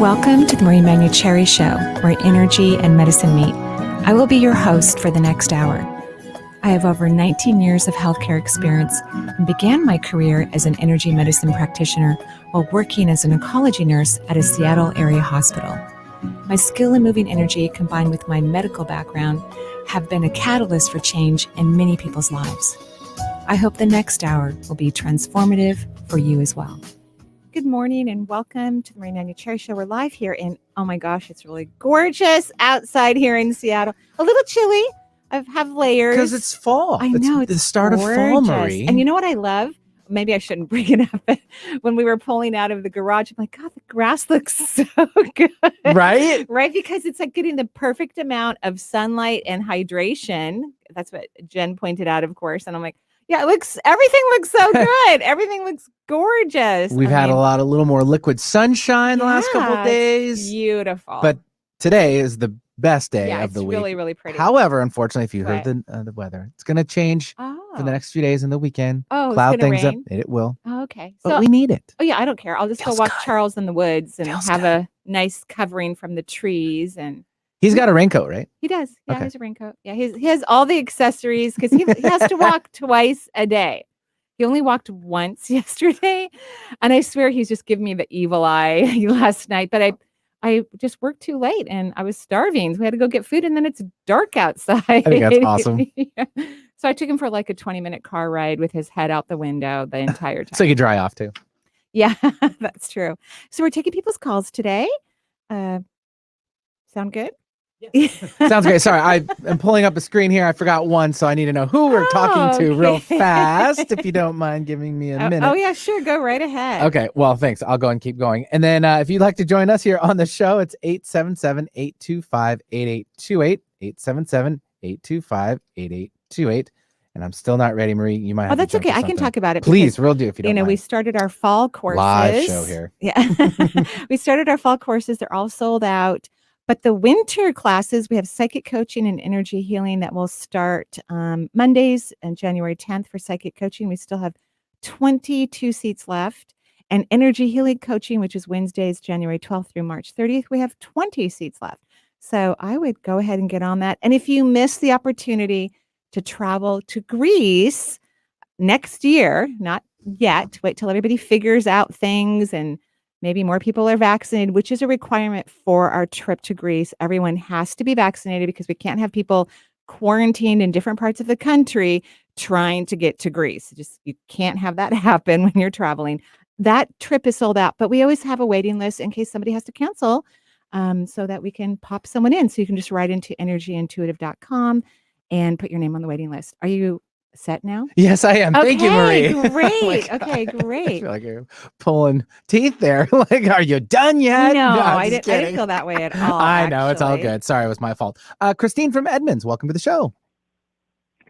Welcome to the Manuchehri Show, where energy and medicine meet. I will be your host for the next hour. I have over 19 years of healthcare experience and began my career as an energy medicine practitioner while working as an oncology nurse at a Seattle area hospital. My skill in moving energy combined with my medical background have been a catalyst for change in many people's lives. I hope the next hour will be transformative for you as well. Good morning and welcome to the Manuchehri Show. We're live here in, oh my gosh, it's really gorgeous outside here in Seattle. A little chilly. I have layers. Because it's fall. I know. It's the start of fall, Marie. And you know what I love? Maybe I shouldn't bring it up. But when we were pulling out of the garage, I'm like, God, the grass looks so good. Right? Right? Because it's like getting the perfect amount of sunlight and hydration. That's what Jen pointed out, of course. And I'm like, yeah, everything looks so good. Everything looks gorgeous. We've had a little more liquid sunshine the last couple of days. Beautiful. But today is the best day of the week. It's really, really pretty. However, unfortunately, if you heard the weather, it's going to change for the next few days in the weekend. Cloud things rain? Up. It will. Oh, okay. But we need it. Oh, yeah, I don't care. I'll just go walk Charles in the woods and have a nice covering from the trees. And he's got a raincoat, right? He does. Yeah, he has a raincoat. Yeah, he has all the accessories because he has to walk twice a day. He only walked once yesterday, and I swear he's just giving me the evil eye last night. But I just worked too late, and I was starving. So we had to go get food, and then it's dark outside. I think that's awesome. Yeah. So I took him for like a 20-minute car ride with his head out the window the entire time. So you could dry off too. Yeah, that's true. So we're taking people's calls today. Sound good? Yeah. Sounds great. Sorry, I'm pulling up a screen here. I forgot one, so I need to know who we're talking to real fast, if you don't mind giving me a minute. Oh, yeah, sure. Go right ahead. Okay. Well, thanks. I'll go and keep going. And then if you'd like to join us here on the show, it's 877-825-8828, 877-825-8828. And I'm still not ready, Marie. You might have that's okay. I can talk about it. Please, real do if you don't mind. We started our fall courses. Live show here. Yeah. We started our fall courses. They're all sold out. But the winter classes, we have psychic coaching and energy healing that will start Mondays and January 10th for psychic coaching. We still have 22 seats left. And energy healing coaching, which is Wednesdays, January 12th through March 30th, we have 20 seats left. So I would go ahead and get on that. And if you miss the opportunity to travel to Greece next year, not yet, wait till everybody figures out things and maybe more people are vaccinated, which is a requirement for our trip to Greece. Everyone has to be vaccinated because we can't have people quarantined in different parts of the country trying to get to Greece. You can't have that happen when you're traveling. That trip is sold out, but we always have a waiting list in case somebody has to cancel so that we can pop someone in. So you can just write into energyintuitive.com and put your name on the waiting list. Are you set now? Yes, I am. Thank you, Marie. Great. Okay, great. I feel like you're pulling teeth there. Like, are you done yet? No, I didn't feel that way at all. I know, it's all good. Sorry, it was my fault. Christine from Edmonds, welcome to the show.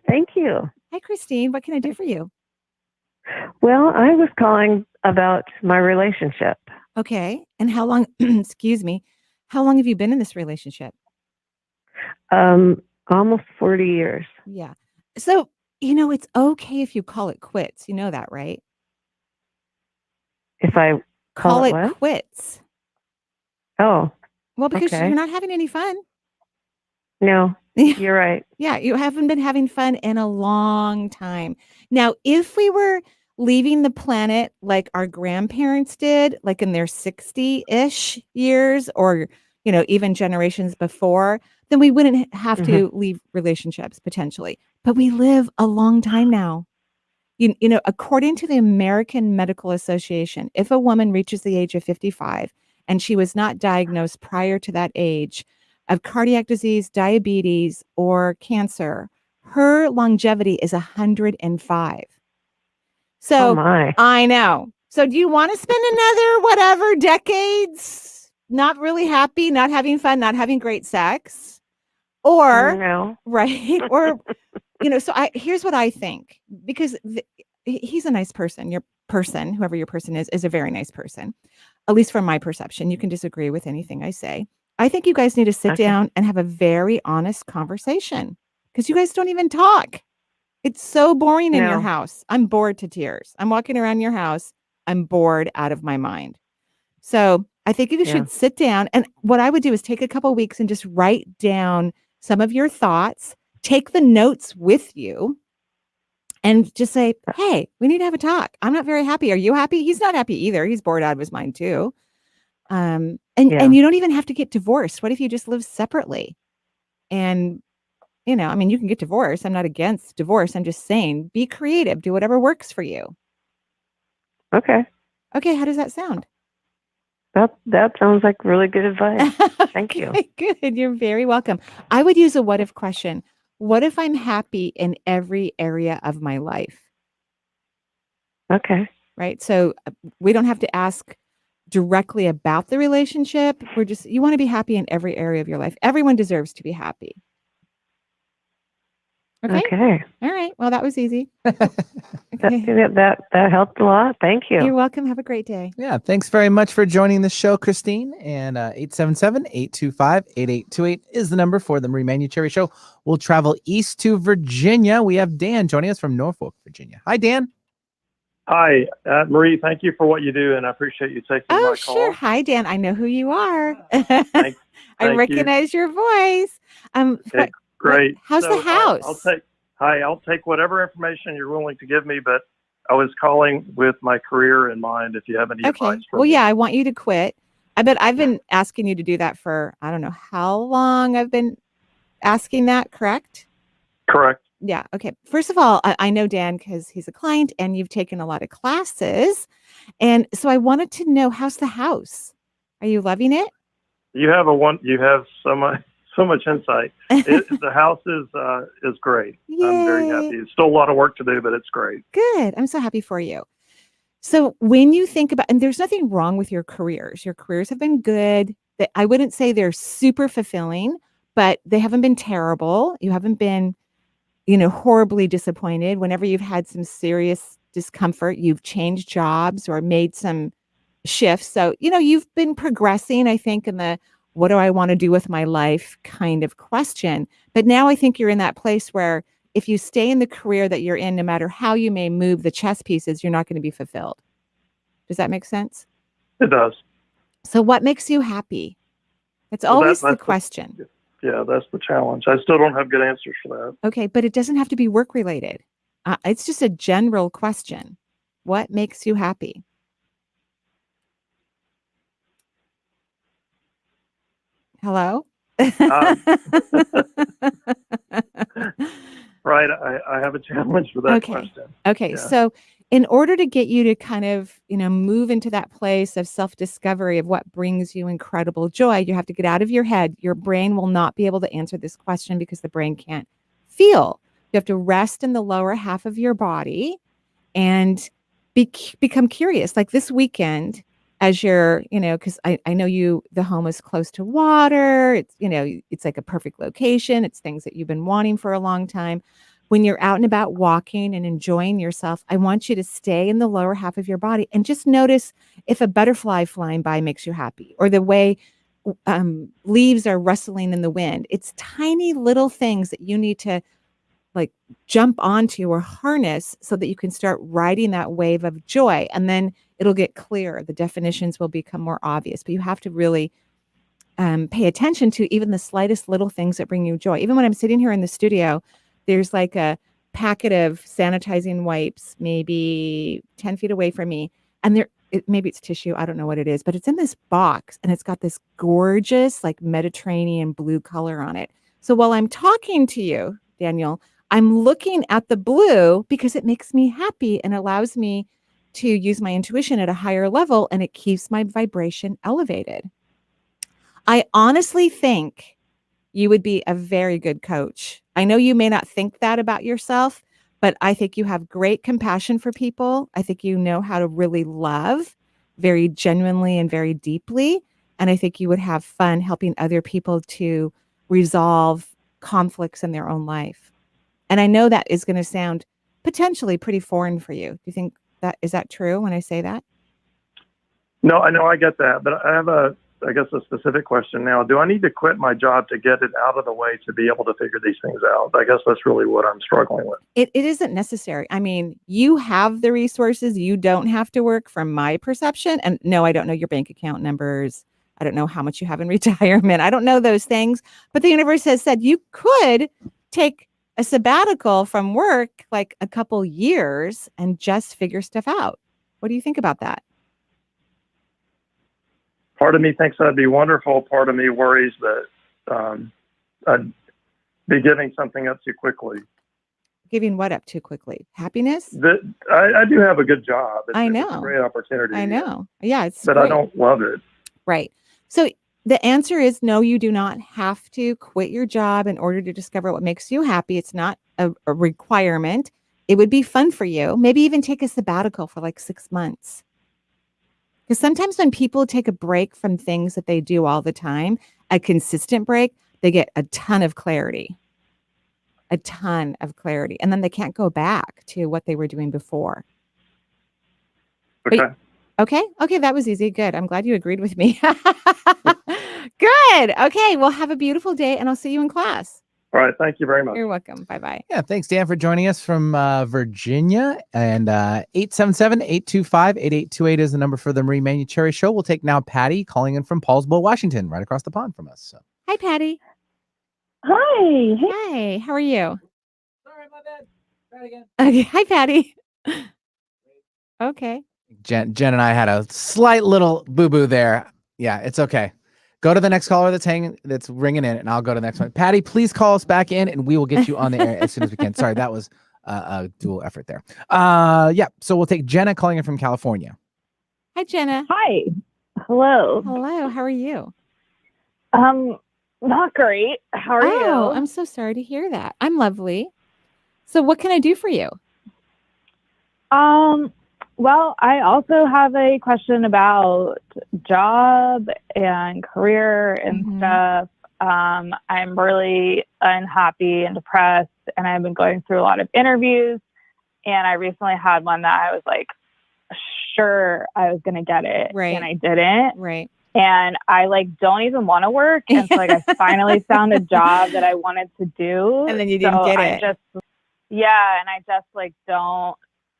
Thank you. Hi, Christine. What can I do for you? Well, I was calling about my relationship. Okay. And how long, excuse me, how long have you been in this relationship? Almost 40 years. Yeah. So, it's okay if you call it quits. You know that, right? If I call it what? Quits. Oh. Well, because you're not having any fun. No, you're right. Yeah, you haven't been having fun in a long time. Now, if we were leaving the planet like our grandparents did, like in their 60-ish years or, even generations before, then we wouldn't have to leave relationships potentially. But we live a long time now. According to the American Medical Association, if a woman reaches the age of 55 and she was not diagnosed prior to that age of cardiac disease, diabetes, or cancer, her longevity is 105. So I know. So do you want to spend another decades not really happy, not having fun, not having great sex? Or no. Right? Or so here's what I think, because he's a nice person. Your person, whoever your person is a very nice person, at least from my perception. You can disagree with anything I say. I think you guys need to sit down and have a very honest conversation because you guys don't even talk. It's so boring in your house. I'm bored to tears. I'm walking around your house. I'm bored out of my mind. So I think you should sit down. And what I would do is take a couple weeks and just write down some of your thoughts, take the notes with you, and just say, hey, we need to have a talk. I'm not very happy. Are you happy? He's not happy either. He's bored out of his mind too. And you don't even have to get divorced. What if you just live separately? And, you know, I mean, you can get divorced. I'm not against divorce. I'm just saying, be creative. Do whatever works for you. Okay. Okay. How does that sound? That sounds like really good advice. Thank you. Good. You're very welcome. I would use a what if question. What if I'm happy in every area of my life? Okay. Right. So we don't have to ask directly about the relationship. You want to be happy in every area of your life. Everyone deserves to be happy. Okay. All right. Well, that was easy. Okay. That helped a lot. Thank you. You're welcome. Have a great day. Yeah. Thanks very much for joining the show, Christine. And 877-825-8828 is the number for the Manuchehri Show. We'll travel east to Virginia. We have Dan joining us from Norfolk, Virginia. Hi, Dan. Hi, Marie. Thank you for what you do, and I appreciate you taking my call. Sure. Hi, Dan. I know who you are. Thank I recognize your voice. Okay, great. How's the house? I'll take whatever information you're willing to give me, but I was calling with my career in mind. If you have any advice for me. Yeah, I want you to quit. I bet I've been asking you to do that for, I don't know how long I've been asking that, correct? Correct. Yeah. Okay. First of all, I know Dan because he's a client and you've taken a lot of classes. And so I wanted to know, how's the house? Are you loving it? You have so much insight. The house is great. Yay. I'm very happy. It's still a lot of work to do, but it's great. Good. I'm so happy for you. So when you think about, and there's nothing wrong with your careers have been good. I wouldn't say they're super fulfilling, but they haven't been terrible. You haven't been, horribly disappointed. Whenever you've had some serious discomfort, you've changed jobs or made some shifts. So, you've been progressing, I think, in the what do I want to do with my life kind of question. But now I think you're in that place where if you stay in the career that you're in, no matter how you may move the chess pieces, you're not going to be fulfilled. Does that make sense? It does. So what makes you happy? It's always the question. Yeah, that's the challenge. I still don't have good answers for that. Okay, but it doesn't have to be work related. It's just a general question. What makes you happy? Hello? Right. I have a challenge for that question. Okay. Yeah. So in order to get you to kind of, move into that place of self-discovery of what brings you incredible joy, you have to get out of your head. Your brain will not be able to answer this question because the brain can't feel. You have to rest in the lower half of your body and become curious. Like this weekend, as you're, because I know the home is close to water. It's, it's like a perfect location. It's things that you've been wanting for a long time. When you're out and about walking and enjoying yourself, I want you to stay in the lower half of your body and just notice if a butterfly flying by makes you happy or the way leaves are rustling in the wind. It's tiny little things that you need to like jump onto or harness so that you can start riding that wave of joy. And then it'll get clearer. The definitions will become more obvious, but you have to really pay attention to even the slightest little things that bring you joy. Even when I'm sitting here in the studio, there's like a packet of sanitizing wipes, maybe 10 feet away from me. And maybe it's tissue. I don't know what it is, but it's in this box and it's got this gorgeous like Mediterranean blue color on it. So while I'm talking to you, Daniel, I'm looking at the blue because it makes me happy and allows me to use my intuition at a higher level, and it keeps my vibration elevated. I honestly think you would be a very good coach. I know you may not think that about yourself, but I think you have great compassion for people. I think you know how to really love very genuinely and very deeply. And I think you would have fun helping other people to resolve conflicts in their own life. And I know that is going to sound potentially pretty foreign for you. Do you think is that true when I say that? No, I know I get that, but I have I guess, a specific question now. Do I need to quit my job to get it out of the way to be able to figure these things out? I guess that's really what I'm struggling with. It isn't necessary. I mean, you have the resources. You don't have to work from my perception. And no, I don't know your bank account numbers. I don't know how much you have in retirement. I don't know those things. But the universe has said you could take a sabbatical from work like a couple years and just figure stuff out. What do you think about that? Part of me thinks that'd be wonderful. Part of me worries that I'd be giving something up too quickly. Giving what up too quickly? Happiness? I do have a good job. I know. It's a great opportunity. I know. Yeah, but great. I don't love it. Right. So the answer is no, you do not have to quit your job in order to discover what makes you happy. It's not a requirement. It would be fun for you. Maybe even take a sabbatical for like 6 months. Because sometimes when people take a break from things that they do all the time, a consistent break, they get a ton of clarity. A ton of clarity. And then they can't go back to what they were doing before. Okay. Okay, that was easy. Good. I'm glad you agreed with me. Good. Okay, well, have a beautiful day, and I'll see you in class. All right. Thank you very much. You're welcome. Bye-bye. Yeah, thanks, Dan, for joining us from Virginia. And 877-825-8828 is the number for the Marie Manuchehri Show. We'll take now Patty calling in from Paulsville, Washington, right across the pond from us. So. Hi, Patty. Hi. Hi. How are you? Sorry, my bad. Try it again. Okay. Hi, Patty. Okay. Jen and I had a slight little boo-boo there. Yeah, it's okay. Go to the next caller that's ringing in, and I'll go to the next one. Patty, please call us back in, and we will get you on the air as soon as we can. Sorry, that was a dual effort there. Yeah, so we'll take Jenna calling in from California. Hi, Jenna. Hi. Hello. Hello. How are you? Not great. How are you? Oh, I'm so sorry to hear that. I'm lovely. So what can I do for you? Well, I also have a question about job and career and stuff. I'm really unhappy and depressed, and I've been going through a lot of interviews, and I recently had one that I was like sure I was going to get it, and I didn't. Right. And I like don't even want to work. And so like I finally found a job that I wanted to do. And then you didn't get it. And I just like don't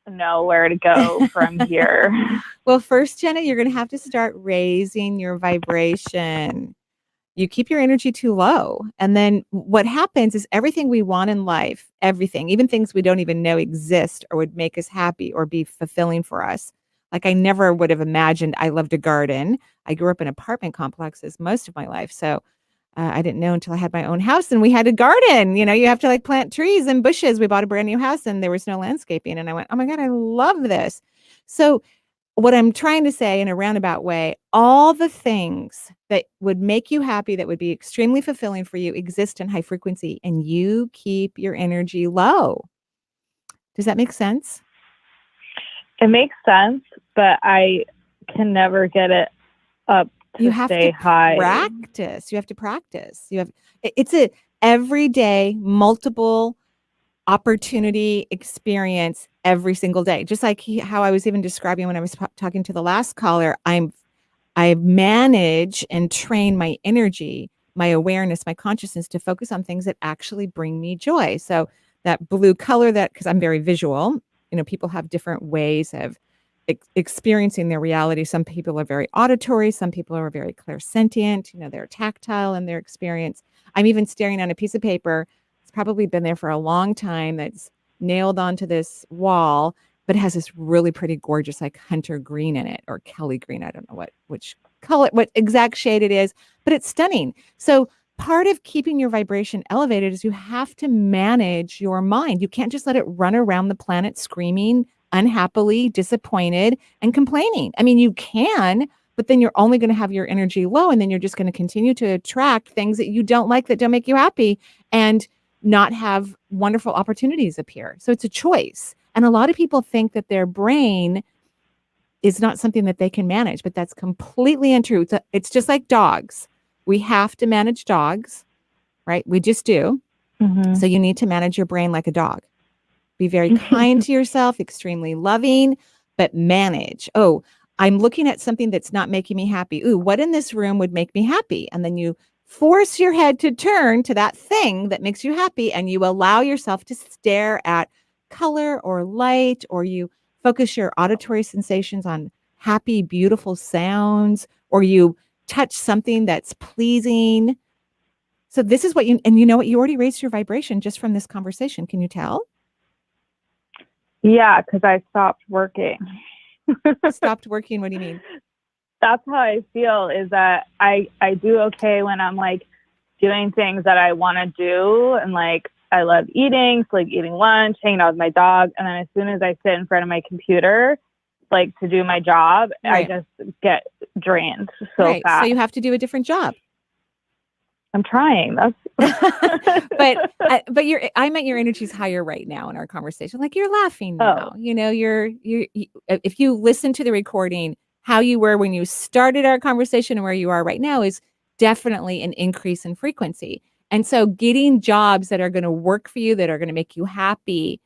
know where to go from here. Well, first, Jenna, you're going to have to start raising your vibration. You keep your energy too low. And then what happens is everything we want in life, everything, even things we don't even know exist or would make us happy or be fulfilling for us. Like I never would have imagined I loved a garden. I grew up in apartment complexes most of my life. So I didn't know until I had my own house and we had a garden. You know, you have to like plant trees and bushes. We bought a brand new house and there was no landscaping. And I went, oh my God, I love this. So what I'm trying to say in a roundabout way, all the things that would make you happy, that would be extremely fulfilling for you exist in high frequency and you keep your energy low. Does that make sense? It makes sense, but I can never get it up. You have to practice. You have to practice. It's a everyday, multiple opportunity experience every single day. Just like how I was even describing when I was talking to the last caller, I manage and train my energy, my awareness, my consciousness to focus on things that actually bring me joy. So that blue color, because I'm very visual, people have different ways of experiencing their reality. Some people are very auditory. Some people are very clairsentient. They're tactile in their experience. I'm even staring on a piece of paper. It's probably been there for a long time. That's nailed onto this wall, but it has this really pretty, gorgeous, like hunter green in it or Kelly green. I don't know which color, what exact shade it is, but it's stunning. So part of keeping your vibration elevated is you have to manage your mind. You can't just let it run around the planet screaming, unhappily, disappointed, and complaining. I mean, you can, but then you're only going to have your energy low, and then you're just going to continue to attract things that you don't like, that don't make you happy, and not have wonderful opportunities appear. So it's a choice. And a lot of people think that their brain is not something that they can manage, but that's completely untrue. It's just like dogs. We have to manage dogs, right? We just do. Mm-hmm. So you need to manage your brain like a dog. Be very kind to yourself, extremely loving, but manage. Oh, I'm looking at something that's not making me happy. Ooh, what in this room would make me happy? And then you force your head to turn to that thing that makes you happy, and you allow yourself to stare at color or light, or you focus your auditory sensations on happy, beautiful sounds, or you touch something that's pleasing. So this is what you know what, you already raised your vibration just from this conversation. Can you tell? Yeah, because I stopped working. Stopped working? What do you mean? That's how I feel, is that I do okay when I'm like doing things that I want to do. And like, I love eating, so like eating lunch, hanging out with my dog. And then as soon as I sit in front of my computer, like to do my job, right. I just get drained so fast. So you have to do a different job. I'm trying. That's but I meant your energy's higher right now in our conversation. Like, you're laughing now. You know, you if you listen to the recording, how you were when you started our conversation and where you are right now is definitely an increase in frequency. And so getting jobs that are going to work for you, that are going to make you happy,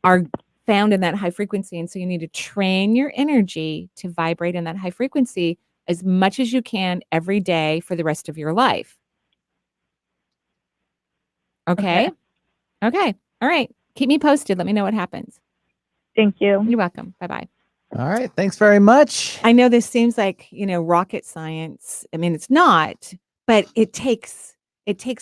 are found in that high frequency. And so you need to train your energy to vibrate in that high frequency as much as you can every day for the rest of your life. Okay. All right. Keep me posted. Let me know what happens. Thank you. You're welcome. Bye-bye. All right. Thanks very much. I know this seems like, rocket science. I mean, it's not, but it takes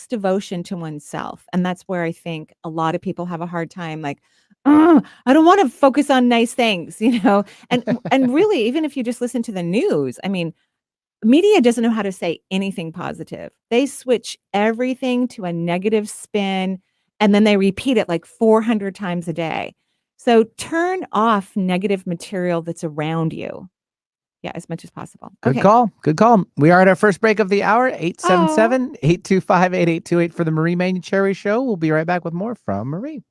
devotion to oneself. And that's where I think a lot of people have a hard time. Like, I don't want to focus on nice things, and really, even if you just listen to the news, I mean, media doesn't know how to say anything positive. They switch everything to a negative spin, and then they repeat it like 400 times a day. So turn off negative material that's around you. Yeah, as much as possible. Good call. We are at our first break of the hour, 877-825-8828 for the Marie Manuchehri Show. We'll be right back with more from Marie.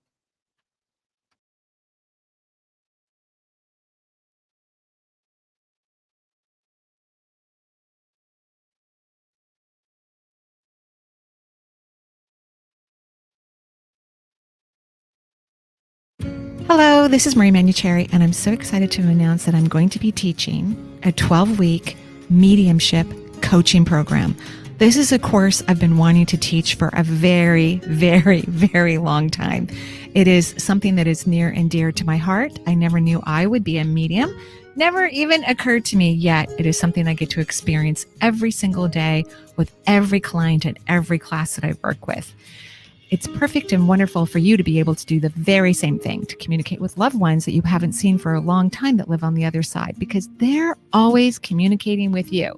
Hello, this is Marie Manuchehri, and I'm so excited to announce that I'm going to be teaching a 12-week mediumship coaching program. This is a course I've been wanting to teach for a very, very, very long time. It is something that is near and dear to my heart. I never knew I would be a medium. Never even occurred to me, yet it is something I get to experience every single day with every client and every class that I work with. It's perfect and wonderful for you to be able to do the very same thing, to communicate with loved ones that you haven't seen for a long time that live on the other side, because they're always communicating with you.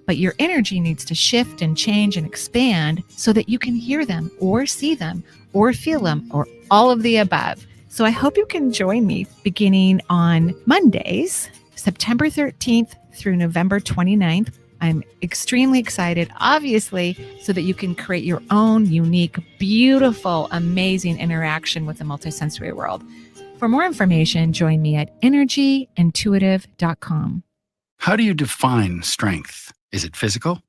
But your energy needs to shift and change and expand so that you can hear them or see them or feel them or all of the above. So I hope you can join me beginning on Mondays, September 13th through November 29th. I'm extremely excited, obviously, so that you can create your own unique, beautiful, amazing interaction with the multisensory world. For more information, join me at energyintuitive.com. How do you define strength? Is it physical?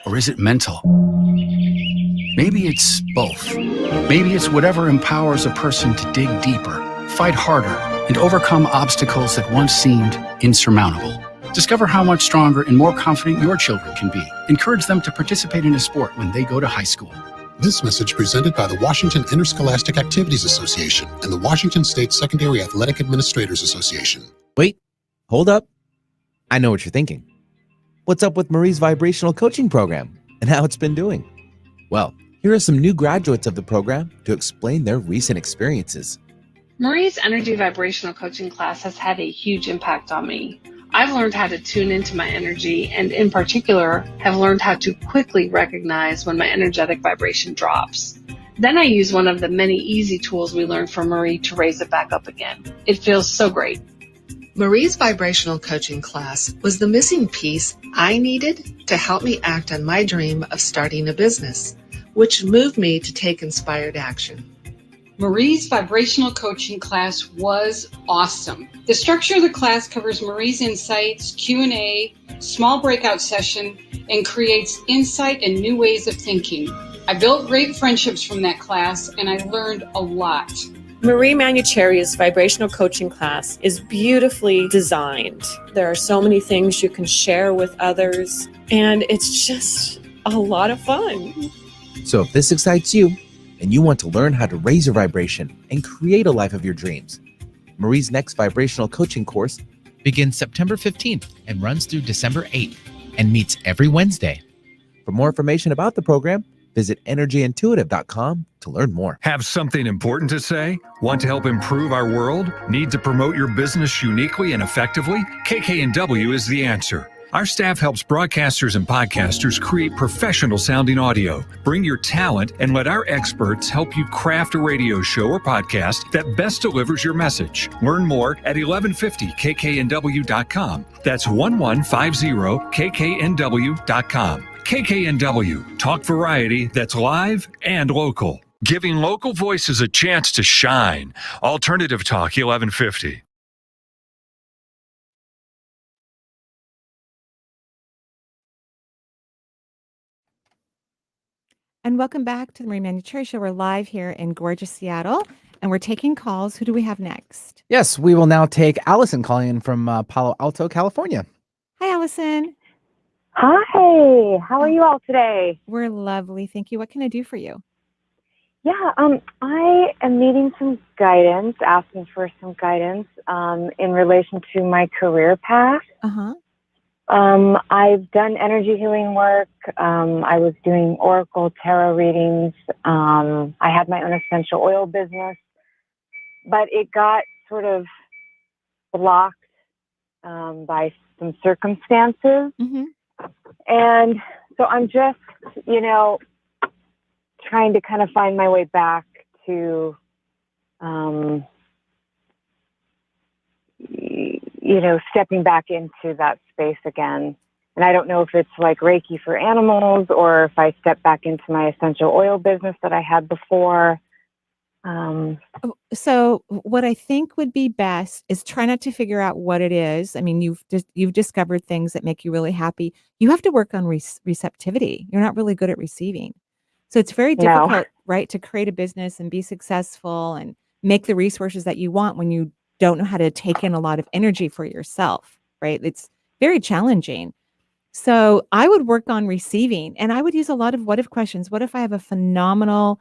Or is it mental? Maybe it's both. Maybe it's whatever empowers a person to dig deeper, fight harder, and overcome obstacles that once seemed insurmountable. Discover how much stronger and more confident your children can be. Encourage them to participate in a sport when they go to high school. This message presented by the Washington Interscholastic Activities Association and the Washington State Secondary Athletic Administrators Association. Wait, hold up. I know what you're thinking. What's up with Marie's Vibrational Coaching Program and how it's been doing? Well, here are some new graduates of the program to explain their recent experiences. Marie's Energy Vibrational Coaching class has had a huge impact on me. I've learned how to tune into my energy, and in particular, have learned how to quickly recognize when my energetic vibration drops. Then I use one of the many easy tools we learned from Marie to raise it back up again. It feels so great. Marie's Vibrational Coaching class was the missing piece I needed to help me act on my dream of starting a business, which moved me to take inspired action. Marie's Vibrational Coaching class was awesome. The structure of the class covers Marie's insights, Q&A, small breakout session, and creates insight and new ways of thinking. I built great friendships from that class, and I learned a lot. Marie Manuchehri's vibrational coaching class is beautifully designed. There are so many things you can share with others, and it's just a lot of fun. So if this excites you and you want to learn how to raise your vibration and create a life of your dreams, Marie's next vibrational coaching course begins September 15th and runs through December 8th and meets every Wednesday. For more information about the program, visit energyintuitive.com to learn more. Have something important to say? Want to help improve our world? Need to promote your business uniquely and effectively? KKNW is the answer. Our staff helps broadcasters and podcasters create professional sounding audio. Bring your talent and let our experts help you craft a radio show or podcast that best delivers your message. Learn more at 1150kknw.com. That's 1150kknw.com. KKNW, talk variety that's live and local. Giving local voices a chance to shine. Alternative Talk 1150. And welcome back to the Marie Manuchehri Show. We're live here in gorgeous Seattle, and we're taking calls. Who do we have next? Yes, we will now take Allison calling in from Palo Alto, California. Hi, Allison. Hi, how are you all today? We're lovely. Thank you. What can I do for you? Yeah, I am needing some guidance, asking for some guidance in relation to my career path. Uh-huh. I've done energy healing work. I was doing oracle tarot readings. I had my own essential oil business, but it got sort of blocked by some circumstances. Mm-hmm. And so I'm just, trying to kind of find my way back to, stepping back into that space again. And I don't know if it's like Reiki for animals or if I step back into my essential oil business that I had before. So what I think would be best is try not to figure out what it is. I mean, you've discovered things that make you really happy. You have to work on receptivity. You're not really good at receiving. So it's very difficult, right, to create a business and be successful and make the resources that you want when you don't know how to take in a lot of energy for yourself, right? It's very challenging. So I would work on receiving, and I would use a lot of what if questions. What if I have a phenomenal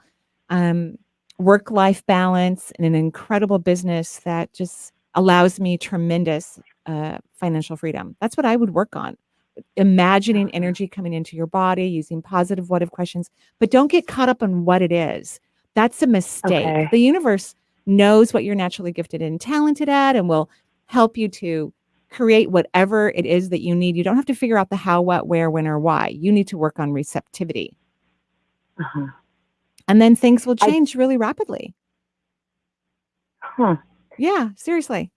work-life balance and an incredible business that just allows me tremendous financial freedom? That's what I would work on. Imagining energy coming into your body, using positive what if questions, but don't get caught up on what it is. That's a mistake. Okay. The universe knows what you're naturally gifted and talented at and will help you to create whatever it is that you need. You don't have to figure out the how, what, where, when, or why. You need to work on receptivity. Uh-huh. And then things will change really rapidly. Huh. Yeah, seriously.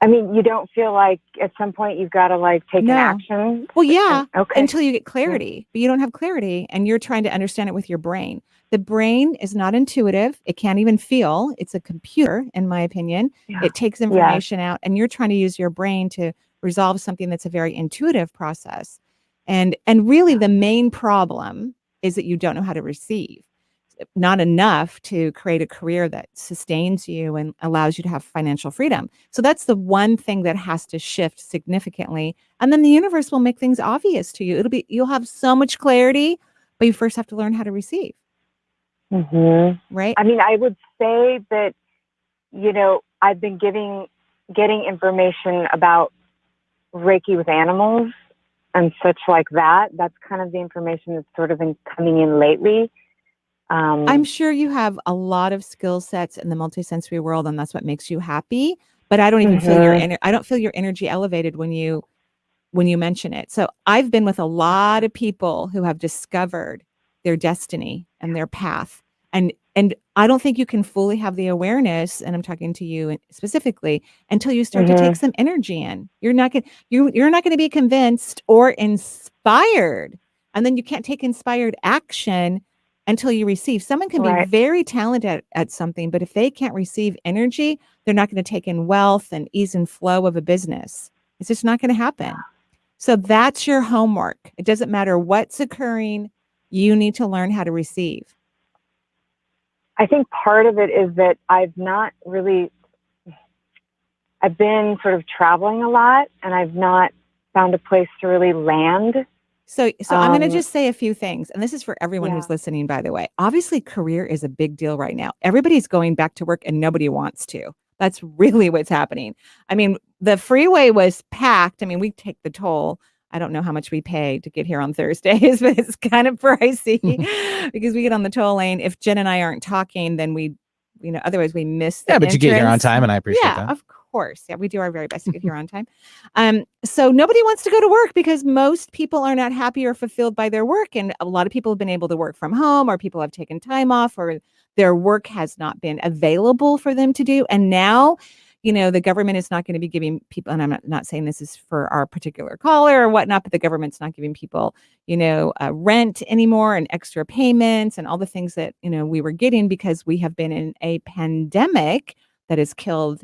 I mean, you don't feel like at some point you've got to take an action? Well, yeah, Okay. until you get clarity, but you don't have clarity and you're trying to understand it with your brain. The brain is not intuitive. It can't even feel. It's a computer, in my opinion. Yeah. It takes information out and you're trying to use your brain to resolve something that's a very intuitive process. And really the main problem is that you don't know how to receive. Not enough to create a career that sustains you and allows you to have financial freedom. So that's the one thing that has to shift significantly. And then the universe will make things obvious to you. You'll have so much clarity, but you first have to learn how to receive. Mm-hmm. Right? I mean, I would say that, I've been getting information about Reiki with animals and such like that. That's kind of the information that's sort of been coming in lately. I'm sure you have a lot of skill sets in the multisensory world, and that's what makes you happy. But I don't even feel I don't feel your energy elevated when you mention it. So I've been with a lot of people who have discovered their destiny and their path, and I don't think you can fully have the awareness. And I'm talking to you specifically until you start to take some energy in. You're not going to be convinced or inspired, and then you can't take inspired action until you receive. Someone can be very talented at something, but if they can't receive energy, they're not going to take in wealth and ease and flow of a business. It's just not going to happen. So that's your homework. It doesn't matter what's occurring. You need to learn how to receive. I think part of it is that I've been sort of traveling a lot, and I've not found a place to really land. So I'm going to just say a few things, and this is for everyone who's listening, by the way. Obviously, career is a big deal right now. Everybody's going back to work and nobody wants to. That's really what's happening. I mean, the freeway was packed. I mean, we take the toll. I don't know how much we pay to get here on Thursdays, but it's kind of pricey because we get on the toll lane. If Jen and I aren't talking, then otherwise we miss the but you get here on entrance. time, and I appreciate that. Yeah, of course. Yeah, we do our very best to get here on time. So nobody wants to go to work because most people are not happy or fulfilled by their work. And a lot of people have been able to work from home, or people have taken time off, or their work has not been available for them to do. And now, the government is not going to be giving people, and I'm not saying this is for our particular caller or whatnot, but the government's not giving people, rent anymore and extra payments and all the things that, we were getting because we have been in a pandemic that has killed,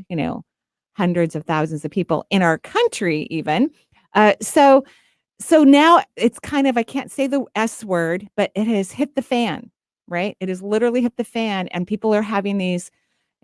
hundreds of thousands of people in our country even. So now it's kind of, I can't say the S word, but it has hit the fan, right? It has literally hit the fan, and people are having these,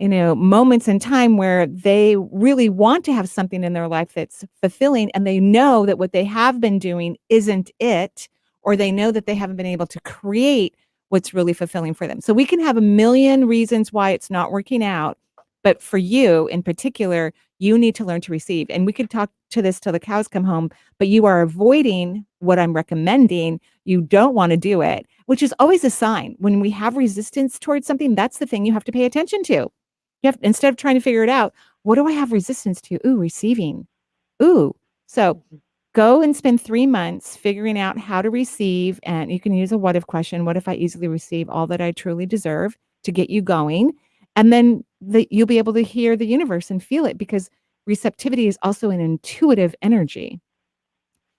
moments in time where they really want to have something in their life that's fulfilling, and they know that what they have been doing isn't it, or they know that they haven't been able to create what's really fulfilling for them. So we can have a million reasons why it's not working out, but for you in particular, you need to learn to receive. And we could talk to this till the cows come home, but you are avoiding what I'm recommending. You don't want to do it, which is always a sign. When we have resistance towards something, that's the thing you have to pay attention to. You have, instead of trying to figure it out, what do I have resistance to? Ooh, receiving. Ooh. So go and spend 3 months figuring out how to receive. And you can use a what if question. What if I easily receive all that I truly deserve, to get you going? And then you'll be able to hear the universe and feel it, because receptivity is also an intuitive energy.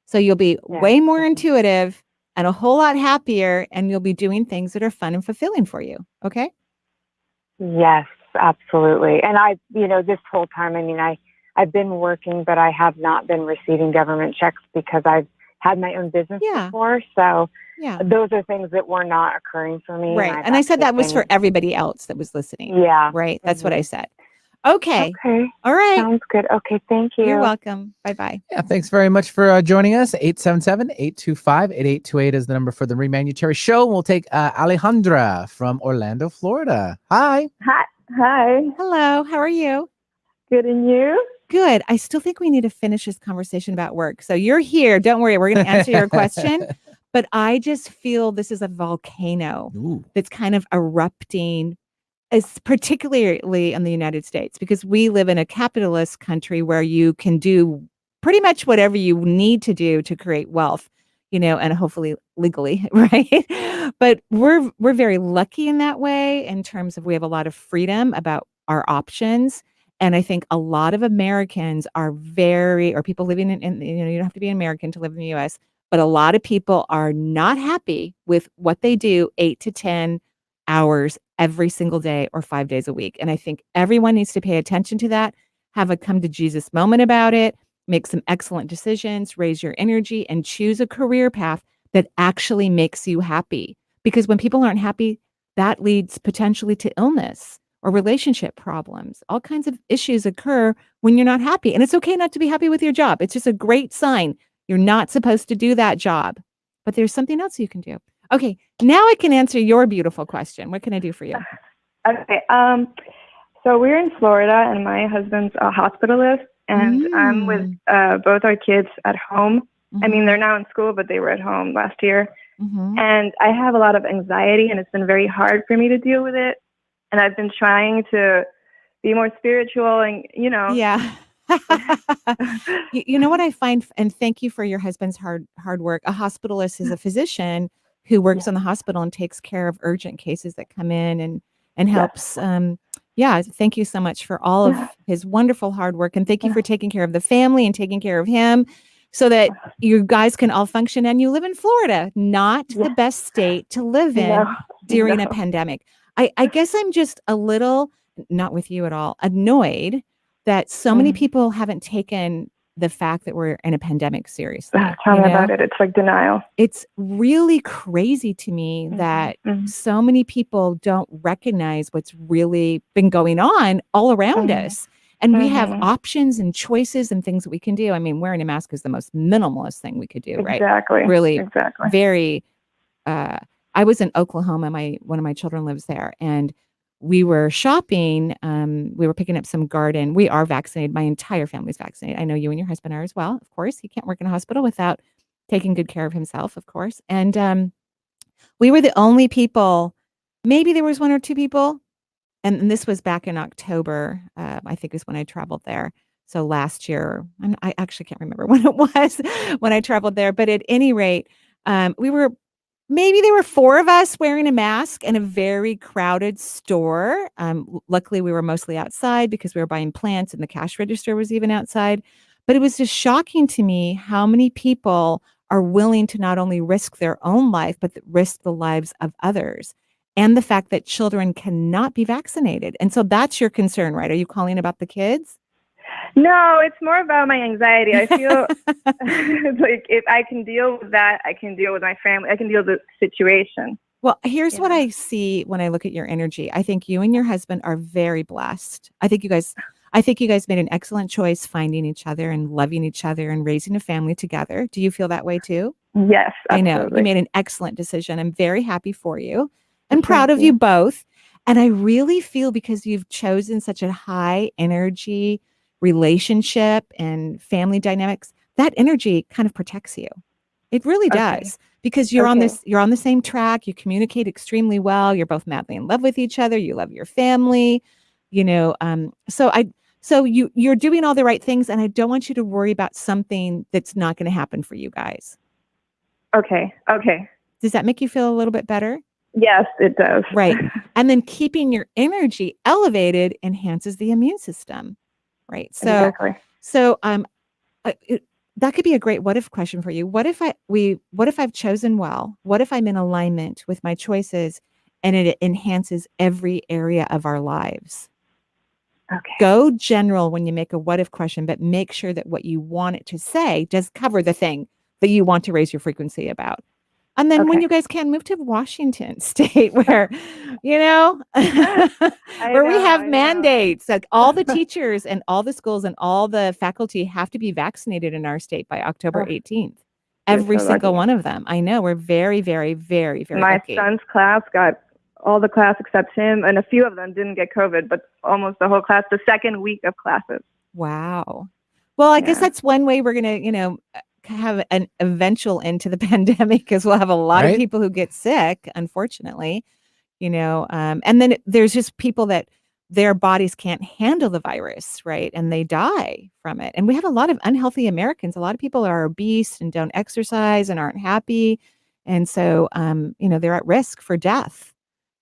So you'll be way more intuitive and a whole lot happier, and you'll be doing things that are fun and fulfilling for you. Okay? Yes, absolutely. And this whole time, I've been working, but I have not been receiving government checks because I've had my own business before. So those are things that were not occurring for me. Right. And I said that was for everybody else that was listening. Yeah. Right. That's what I said. Okay. All right. Sounds good. Okay. Thank you. You're welcome. Bye-bye. Yeah. Thanks very much for joining us. 877-825-8828 is the number for the Manuchehri Show. We'll take Alejandra from Orlando, Florida. Hi. Hi. Hello. How are you? Good. And you? Good. I still think we need to finish this conversation about work. So you're here. Don't worry. We're going to answer your question. But I just feel this is a volcano that's kind of erupting, particularly in the United States, because we live in a capitalist country where you can do pretty much whatever you need to do to create wealth, and hopefully legally, right? But we're very lucky in that way, in terms of we have a lot of freedom about our options. And I think a lot of Americans or people living in, you don't have to be an American to live in the US, but a lot of people are not happy with what they do 8 to 10 hours every single day or 5 days a week. And I think everyone needs to pay attention to that, have a come to Jesus moment about it, make some excellent decisions, raise your energy, and choose a career path that actually makes you happy. Because when people aren't happy, that leads potentially to illness or relationship problems. All kinds of issues occur when you're not happy. And it's okay not to be happy with your job. It's just a great sign. You're not supposed to do that job, but there's something else you can do. Okay, now I can answer your beautiful question. What can I do for you? Okay. So we're in Florida, and my husband's a hospitalist, and I'm with both our kids at home. I mean, they're now in school, but they were at home last year. And I have a lot of anxiety, and it's been very hard for me to deal with it. And I've been trying to be more spiritual and, Yeah. You know what I find, and thank you for your husband's hard work. A hospitalist is a physician who works in the hospital and takes care of urgent cases that come in and helps. Thank you so much for all of his wonderful hard work. And thank you for taking care of the family and taking care of him so that you guys can all function. And you live in Florida, not the best state to live in during a pandemic. I guess I'm just a little, not with you at all, annoyed that so many people haven't taken the fact that we're in a pandemic seriously. Tell me about it. It's like denial. It's really crazy to me that so many people don't recognize what's really been going on all around us. And we have options and choices and things that we can do. I mean, wearing a mask is the most minimalist thing we could do, right? Exactly. Really, exactly. very. I was in Oklahoma. One of my children lives there, and we were shopping. We were picking up some garden. We are vaccinated. My entire family's vaccinated. I know you and your husband are as well. Of course, he can't work in a hospital without taking good care of himself, of course. And we were the only people. Maybe there was one or two people. And this was back in October, I think is when I traveled there. So last year, I actually can't remember when it was when I traveled there. But at any rate, maybe there were 4 of us wearing a mask in a very crowded store. Luckily, we were mostly outside because we were buying plants and the cash register was even outside. But it was just shocking to me how many people are willing to not only risk their own life, but risk the lives of others. And the fact that children cannot be vaccinated. And so that's your concern, right? Are you calling about the kids? No, it's more about my anxiety. I feel like if I can deal with that, I can deal with my family. I can deal with the situation. Well, here's what I see when I look at your energy. I think you and your husband are very blessed. I think you guys made an excellent choice finding each other and loving each other and raising a family together. Do you feel that way too? Yes, absolutely. I know. You made an excellent decision. I'm very happy for you. I'm proud of you both. And I really feel because you've chosen such a high energy relationship and family dynamics, that energy kind of protects you. It really does. Because you're on the same track, you communicate extremely well, you're both madly in love with each other, you love your family, so you're doing all the right things, and I don't want you to worry about something that's not going to happen for you guys. Okay. Does that make you feel a little bit better? Yes, it does. Right. And then keeping your energy elevated enhances the immune system. Right. So, exactly. So that could be a great what if question for you. What if I've chosen well? What if I'm in alignment with my choices and it enhances every area of our lives? Okay. Go general when you make a what if question, but make sure that what you want it to say does cover the thing that you want to raise your frequency about. And then when you guys can move to Washington State, where, where we have mandates, like all the teachers and all the schools and all the faculty have to be vaccinated in our state by October 18th. Every single one of them. I know. We're very, very, very, very lucky. My son's class got all the class except him, and a few of them didn't get COVID, but almost the whole class, the second week of classes. Wow. Well, I guess that's one way we're going to, have an eventual end to the pandemic, because we'll have a lot of people who get sick, unfortunately, and then there's just people that their bodies can't handle the virus, right? And they die from it. And we have a lot of unhealthy Americans. A lot of people are obese and don't exercise and aren't happy. And so, they're at risk for death.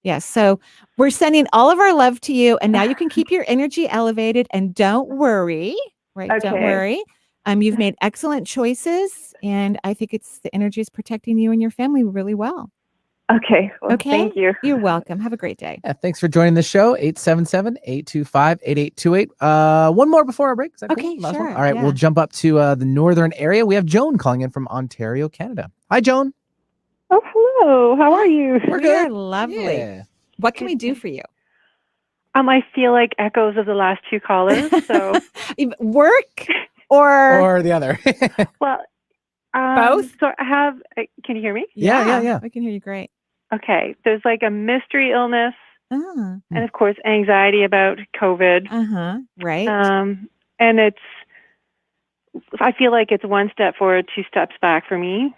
Yes. So we're sending all of our love to you. And now you can keep your energy elevated and don't worry, right? Okay. Don't worry. You've made excellent choices, and I think the energy is protecting you and your family really well. Okay. Well, thank you. You're welcome. Have a great day. Yeah, thanks for joining the show. 877-825-8828. One more before our break. Is that okay, cool? Sure. All right, we'll jump up to the northern area. We have Joan calling in from Ontario, Canada. Hi, Joan. Oh, hello. How are you? We're good. You're lovely. Yeah. What can we do for you? I feel like echoes of the last two callers. So work or the other. Well, both. So I have. Can you hear me? Yeah. I can hear you great. Okay. There's like a mystery illness, and of course anxiety about COVID. Right. And I feel like it's one step forward, 2 steps back for me.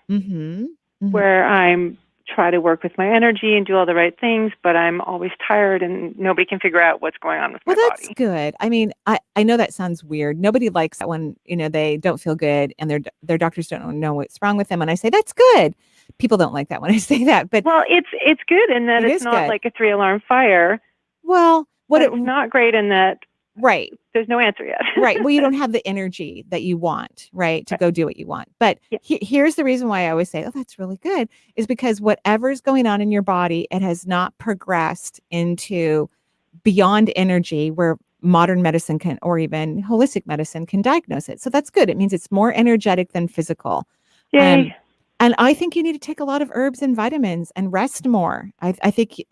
Where I'm try to work with my energy and do all the right things, but I'm always tired and nobody can figure out what's going on with my body. Well, that's good. I mean, I know that sounds weird. Nobody likes that when, they don't feel good and their doctors don't know what's wrong with them. And I say, that's good. People don't like that when I say that, but well, it's good in that it's not like a 3-alarm fire. Well, it's not great in that. Right. There's no answer yet. Right. Well, you don't have the energy that you want, right, to go do what you want. But here's the reason why I always say, oh, that's really good, is because whatever's going on in your body, it has not progressed into beyond energy where modern medicine can, or even holistic medicine can diagnose it. So that's good. It means it's more energetic than physical. Yay. And I think you need to take a lot of herbs and vitamins and rest more. I think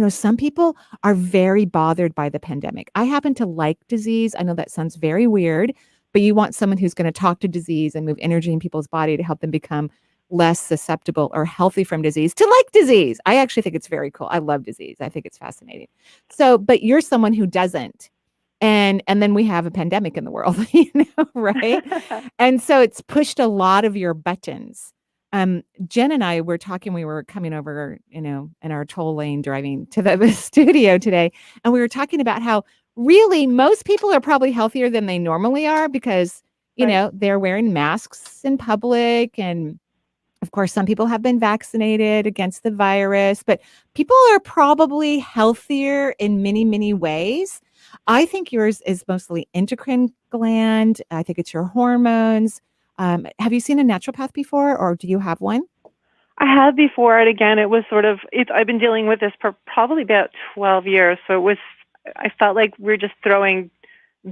some people are very bothered by the pandemic. I happen to like disease. I know that sounds very weird, but you want someone who's going to talk to disease and move energy in people's body to help them become less susceptible or healthy from disease to like disease. I actually think it's very cool. I love disease. I think it's fascinating. So, but you're someone who doesn't. And then we have a pandemic in the world, right? And so it's pushed a lot of your buttons. Jen and I were talking, we were coming over, in our toll lane driving to the studio today. And we were talking about how really most people are probably healthier than they normally are because, they're wearing masks in public. And of course, some people have been vaccinated against the virus, but people are probably healthier in many, many ways. I think yours is mostly endocrine gland. I think it's your hormones. Have you seen a naturopath before, or do you have one? I have before, and again, it was I've been dealing with this for probably about 12 years. So I felt like we're just throwing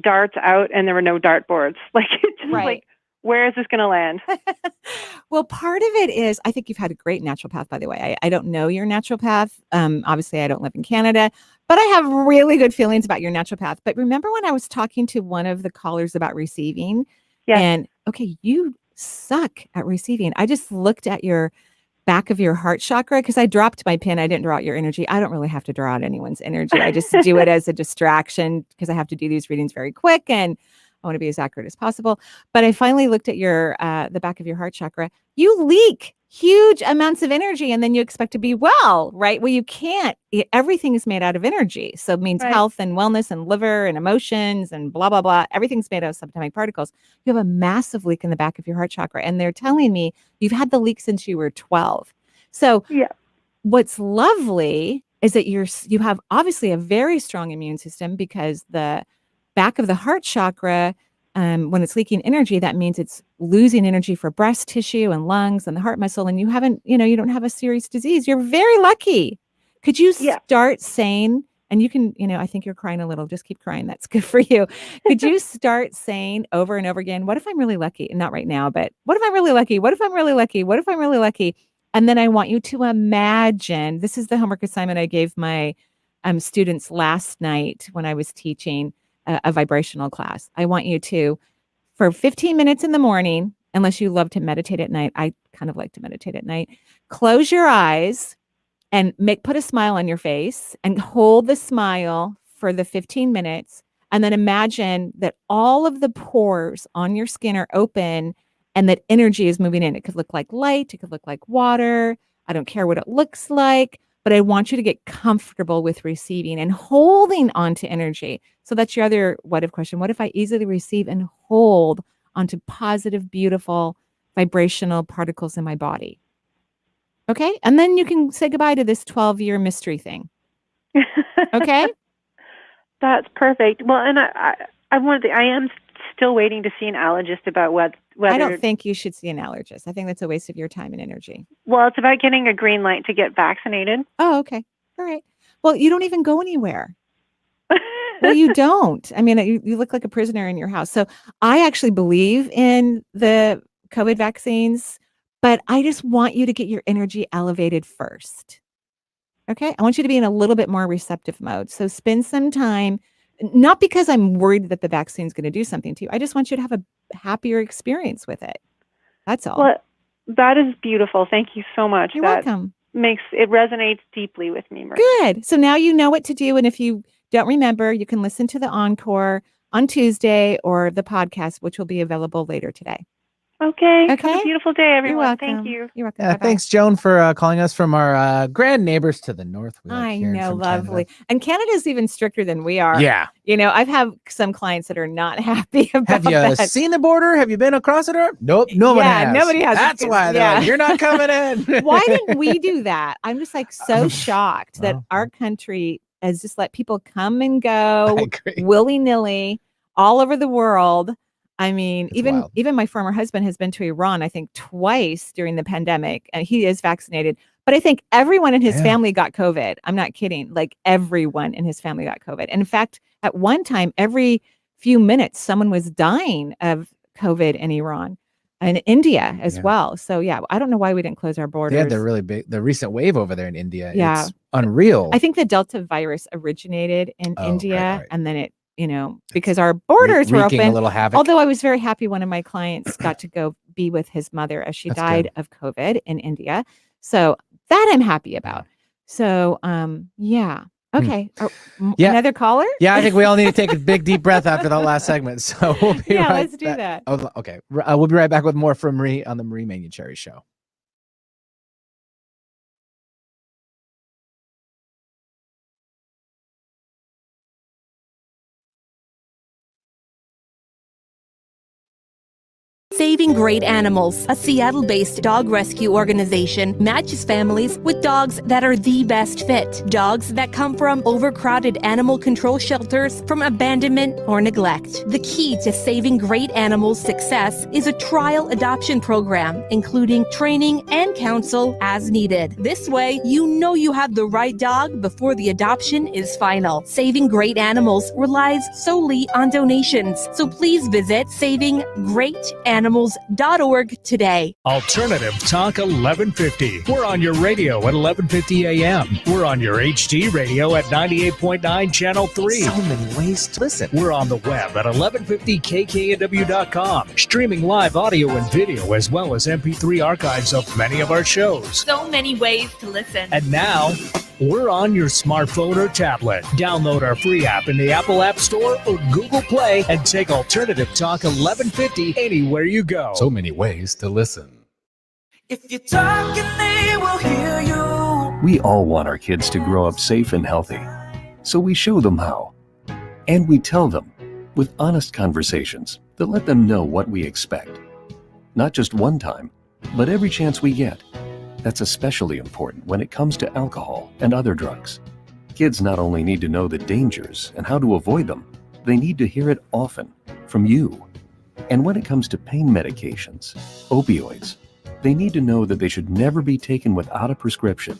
darts out and there were no dartboards. Like, it's just like, where is this going to land? Well, part of it is, I think you've had a great naturopath, by the way. I don't know your naturopath. Obviously, I don't live in Canada, but I have really good feelings about your naturopath. But remember when I was talking to one of the callers about receiving? Yeah. And, okay, you suck at receiving. I just looked at your back of your heart chakra because I dropped my pin. I didn't draw out your energy. I don't really have to draw out anyone's energy. I just do it as a distraction because I have to do these readings very quick and I want to be as accurate as possible. But I finally looked at your the back of your heart chakra. You leak huge amounts of energy and then you expect to be well, right? Well, you can't. Everything is made out of energy. So it means health and wellness and liver and emotions and blah, blah, blah. Everything's made out of subatomic particles. You have a massive leak in the back of your heart chakra. And they're telling me you've had the leak since you were 12. So what's lovely is that you have obviously a very strong immune system because the back of the heart chakra, when it's leaking energy, that means it's losing energy for breast tissue and lungs and the heart muscle. And you haven't, you don't have a serious disease. You're very lucky. Could you start saying, and you can, I think you're crying a little, just keep crying. That's good for you. Could you start saying over and over again, what if I'm really lucky? Not right now, but what if I'm really lucky? What if I'm really lucky? What if I'm really lucky? And then I want you to imagine, this is the homework assignment I gave my students last night when I was teaching a vibrational class. I want you to, for 15 minutes in the morning, unless you love to meditate at night, I kind of like to meditate at night, close your eyes and put a smile on your face and hold the smile for the 15 minutes. And then imagine that all of the pores on your skin are open and that energy is moving in. It could look like light. It could look like water. I don't care what it looks like. But I want you to get comfortable with receiving and holding on to energy. So that's your other what if question. What if I easily receive and hold onto positive, beautiful, vibrational particles in my body? Okay. And then you can say goodbye to this 12-year mystery thing. Okay. That's perfect. Well, and I am still waiting to see an allergist about whether I don't think you should see an allergist. I think that's a waste of your time and energy. Well, it's about getting a green light to get vaccinated. Oh, okay. All right. Well, you don't even go anywhere. Well, you don't. I mean, you look like a prisoner in your house. So I actually believe in the COVID vaccines, but I just want you to get your energy elevated first. Okay. I want you to be in a little bit more receptive mode. So spend some time, not because I'm worried that the vaccine is going to do something to you. I just want you to have a happier experience with it. That's all. Well, that is beautiful. Thank you so much. You're welcome. It resonates deeply with me, Marie. Good. So now you know what to do. And if you don't remember, you can listen to the encore on Tuesday or the podcast, which will be available later today. Okay. Have a beautiful day, everyone. You're welcome. Thank you. You're welcome. Yeah, thanks, Joan, for calling us from our grand neighbors to the north. I know, lovely. Canada. And Canada's even stricter than we are. Yeah. I've had some clients that are not happy about that. Have you seen the border? Have you been across it? Nope. Nobody has. Nobody has. That's why they're like, you're not coming in. Why didn't we do that? I'm just so shocked that our country has just let people come and go willy-nilly all over the world. I mean, It's wild. even my former husband has been to Iran, I think twice during the pandemic, and he is vaccinated. But I think everyone in his family got COVID. I'm not kidding. Like everyone in his family got COVID. And in fact, at one time, every few minutes, someone was dying of COVID in Iran and India as well. So yeah, I don't know why we didn't close our borders. They had the recent wave over there in India. Yeah. It's unreal. I think the Delta virus originated in India, right. and then it, because our borders were wreaking open. a little havoc. Although I was very happy one of my clients got to go be with his mother as she died of COVID in India. So that I'm happy about. So yeah. Okay. Another caller? Yeah, I think we all need to take a big deep breath after that last segment. So we'll be right let's do that. Oh, okay. We'll be right back with more from Marie on the Marie Manuchehri Show. Saving Great Animals, a Seattle-based dog rescue organization, matches families with dogs that are the best fit. Dogs that come from overcrowded animal control shelters, from abandonment or neglect. The key to Saving Great Animals' success is a trial adoption program, including training and counsel as needed. This way, you know you have the right dog before the adoption is final. Saving Great Animals relies solely on donations, so please visit savinggreatanimals.org today. Alternative Talk 1150. We're on your radio at 1150 AM. We're on your HD radio at 98.9 Channel 3. So many ways to listen. We're on the web at 1150kknw.com. Streaming live audio and video as well as MP3 archives of many of our shows. So many ways to listen. And now, we're on your smartphone or tablet. Download our free app in the Apple App Store or Google Play and take Alternative Talk 1150 anywhere you go. So many ways to listen. If you're talking, they will hear you. We all want our kids to grow up safe and healthy, so we show them how. And we tell them with honest conversations that let them know what we expect. Not just one time, but every chance we get. That's especially important when it comes to alcohol and other drugs. Kids not only need to know the dangers and how to avoid them, they need to hear it often from you. And when it comes to pain medications, opioids, they need to know that they should never be taken without a prescription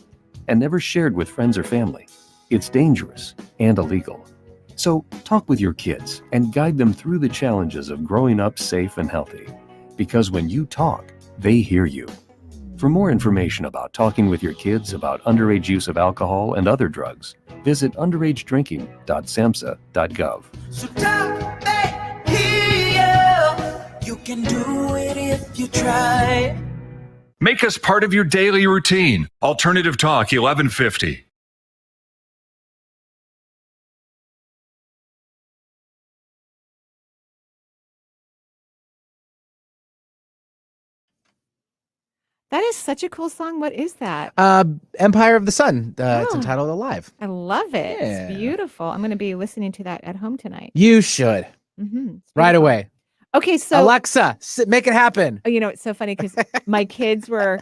and never shared with friends or family. It's dangerous and illegal. So talk with your kids and guide them through the challenges of growing up safe and healthy. Because when you talk, they hear you. For more information about talking with your kids about underage use of alcohol and other drugs, visit underagedrinking.samhsa.gov. So talk, they hear you. You can do it if you try. Make us part of your daily routine. Alternative Talk 1150. That is such a cool song. What is that? Empire of the Sun. It's entitled Alive. I love it. Yeah. It's beautiful. I'm going to be listening to that at home tonight. You should. Right away. Okay, so Alexa, make it happen. It's so funny because my kids were